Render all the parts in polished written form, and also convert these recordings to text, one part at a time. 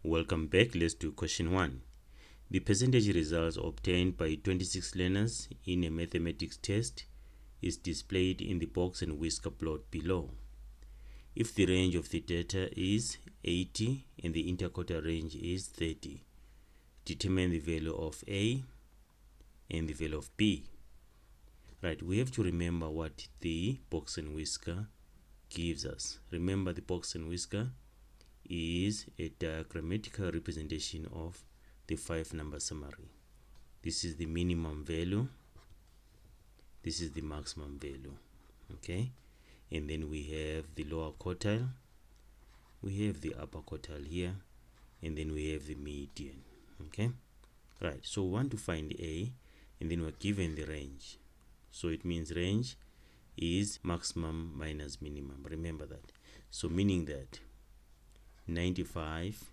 Welcome back. Let's do question 1. The percentage results obtained by 26 learners in a mathematics test is displayed in the box and whisker plot below. If the range of the data is 80 and the interquartile range is 30, determine the value of A and the value of B. Right, we have to remember what the box and whisker gives us. Remember, the box and whisker is a diagrammatical representation of the 5-number summary. This is the minimum value, this is the maximum value, okay? And then we have the lower quartile, we have the upper quartile here, and then we have the median, okay? Right, so we want to find A, and then we're given the range. So it means range is maximum minus minimum. Remember that. So meaning that 95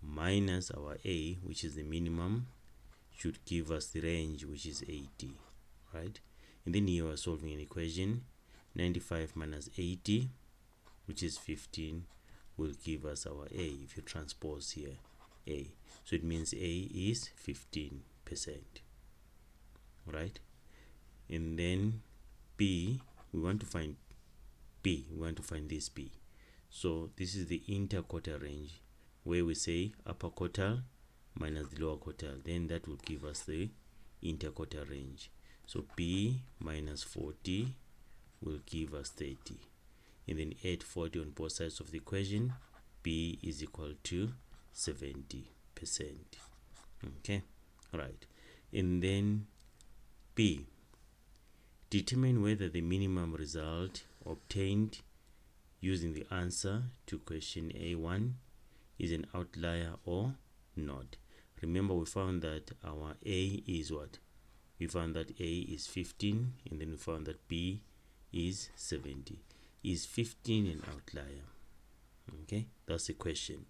minus our A, which is the minimum, should give us the range, which is 80, right? And then here we're solving an equation. 95 minus 80, which is 15, will give us our A. If you transpose here, A. So it means A is 15%, right? And then B, we want to find B. We want to find this B. So this is the interquartile range, where we say upper quartile minus the lower quartile. Then that will give us the interquartile range. So B minus 40 will give us 30. And then add 40 on both sides of the equation. B is equal to 70%. Okay, right. And then B, determine whether the minimum result obtained using the answer to question A1 is an outlier or not. Remember, we found that our A is what? We found that A is 15, and then we found that B is 70. Is 15 an outlier? Okay, that's the question.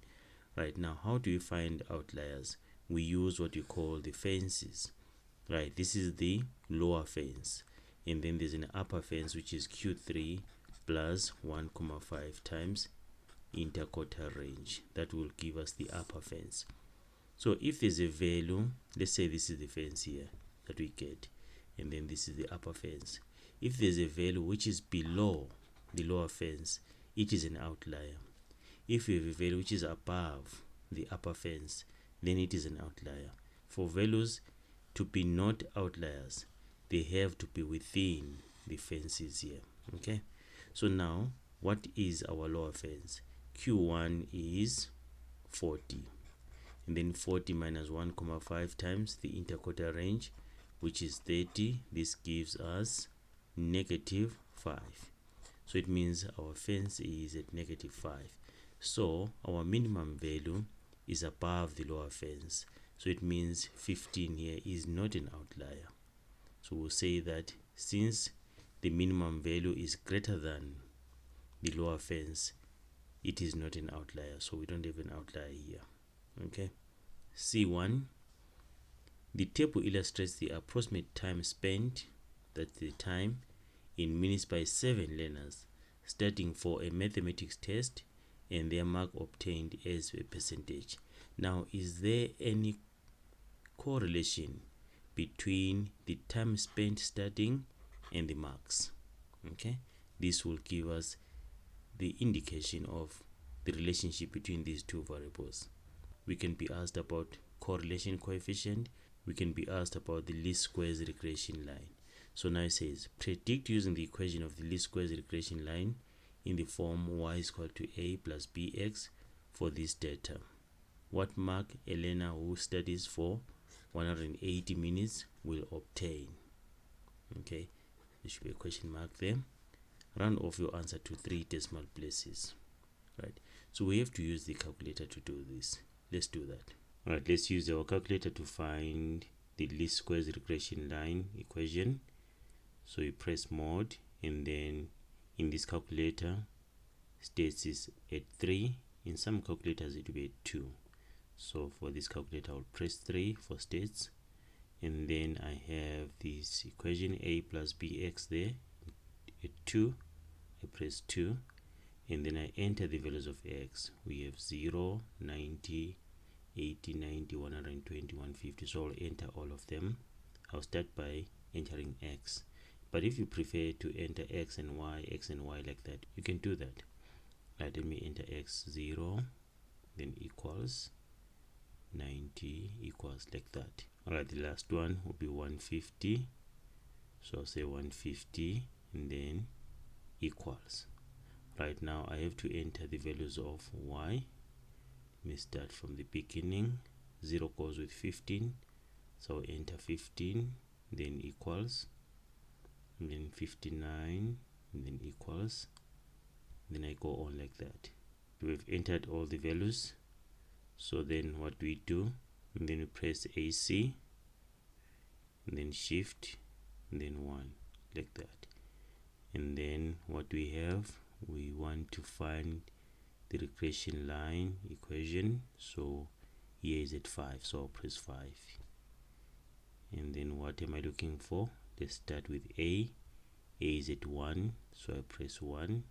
Right, now how do you find outliers? We use what you call the fences. Right, this is the lower fence, and then there's an upper fence, which is Q3 plus 1,5 times interquartile range. That will give us the upper fence. So if there's a value, let's say this is the fence here that we get, and then this is the upper fence. If there's a value which is below the lower fence, it is an outlier. If you have a value which is above the upper fence, then it is an outlier. For values to be not outliers, they have to be within the fences here. Okay, so now what is our lower fence? Q1 is 40, and then 40 minus 1,5 times the interquartile range, which is 30. This gives us negative 5. So it means our fence is at negative 5. So our minimum value is above the lower fence. So it means 15 here is not an outlier. So we'll say that since the minimum value is greater than the lower fence, it is not an outlier. So we don't have an outlier here. Okay. C1. The table illustrates the approximate time spent, that's the time in minutes, by 7 learners studying for a mathematics test and their mark obtained as a percentage. Now, is there any correlation between the time spent studying and the marks? Okay, this will give us the indication of the relationship between these two variables. We can be asked about correlation coefficient. We can be asked about the least squares regression line. So now it says predict using the equation of the least squares regression line in the form y is equal to a plus bx for this data. What mark a learner who studies for 180 minutes will obtain? Okay, there should be a question mark there. Round off your answer to 3 decimal places. Right, so we have to use the calculator to do this. Let's do that. Alright, let's use our calculator to find the least squares regression line equation. So you press mod, and then in this calculator, states is at 3. In some calculators it will be at 2. So for this calculator, I'll press 3 for states, and then I have this equation a plus bx there at 2. I press 2, and then I enter the values of x. We have 0, 90, 80, 90, 120, 150. So I'll enter all of them. I'll start by entering x. But if you prefer to enter x and y like that, you can do that. Right, let me enter x, 0, then equals 90, equals like that. Alright, the last one will be 150. So I'll say 150 and then equals. Right now I have to enter the values of y. Let me start from the beginning. 0 goes with 15, so I'll enter 15, then equals, and then 59, and then equals, then I go on like that. We've entered all the values. So then what do? And then we press AC, and then shift, and then 1 like that. And then what we have, we want to find the regression line equation. So here is at 5, so I'll press 5. And then what am I looking for? Let's start with a is at 1, so I press 1,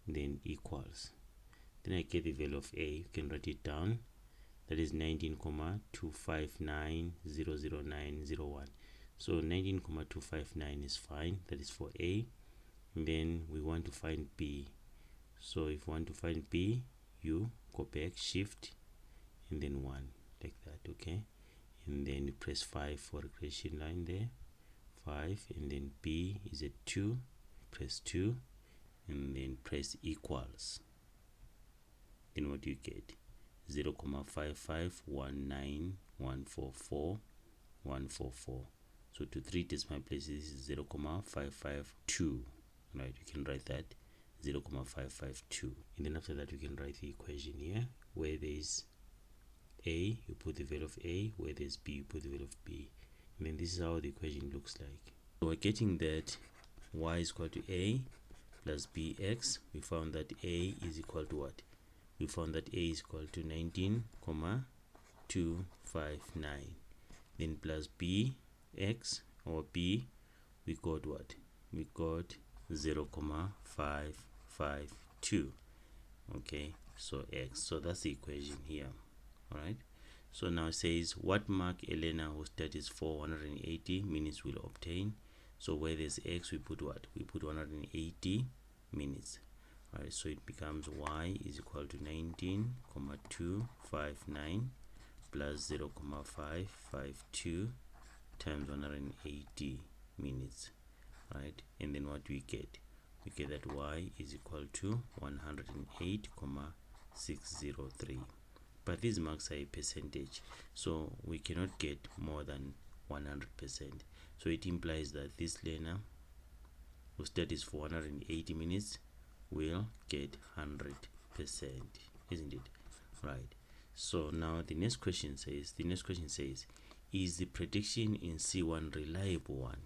then equals. Then I get the value of a. You can write it down. That is 19,259,00901. So 19,259 is fine. That is for a. And then we want to find b. So if you want to find b, you go back, shift, and then 1 like that. Okay, and then you press 5 for regression line there, 5, and then b is at 2, press 2, and then press equals. Then what do you get? 0,5519144. So to 3 decimal places is 0,552. Right, you can write that 0,552. And then after that we can write the equation here. Where there is a, you put the value of a. Where there's b, you put the value of b. And then this is how the equation looks like. So we're getting that y is equal to a plus bx. We found that a is equal to what? We found that a is equal to 19,259. Then plus bx, or b, we got what? We got 0,552. Okay, so x. So that's the equation here. All right. So now it says what mark Elena, whose studies for 180 minutes, will obtain. So where there's x, we put what? We put 180 minutes. All right. So it becomes y is equal to 19,259 plus 0,552 times 180 minutes. Right, and then what we get? We get that y is equal to 108,603. But these marks are a percentage, so we cannot get more than 100%. So it implies that this learner who studies for 180 minutes will get 100%, isn't it? Right. So now the next question says, is the prediction in C1 reliable one?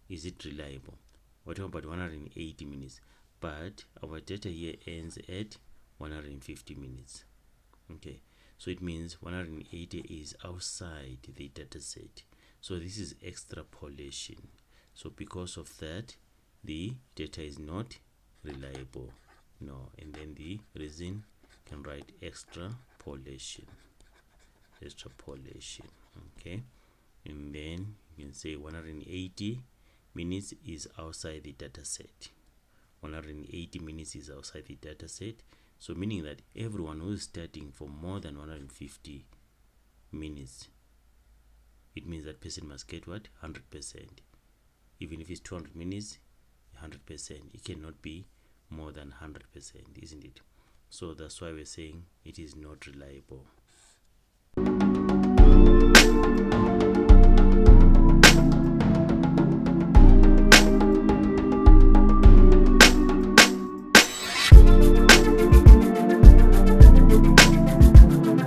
Is it reliable? We're talking about 180 minutes, but our data here ends at 150 minutes. Okay, so it means 180 is outside the data set. So this is extrapolation. So because of that, the data is not reliable. No, and then the reason can write extrapolation. Okay, and then you can say 180 minutes is outside the data set. 180 minutes is outside the data set. So meaning that everyone who is studying for more than 150 minutes, it means that person must get what? 100%. Even if it's 200 minutes, 100%. It cannot be more than 100%, isn't it? So that's why we're saying it is not reliable.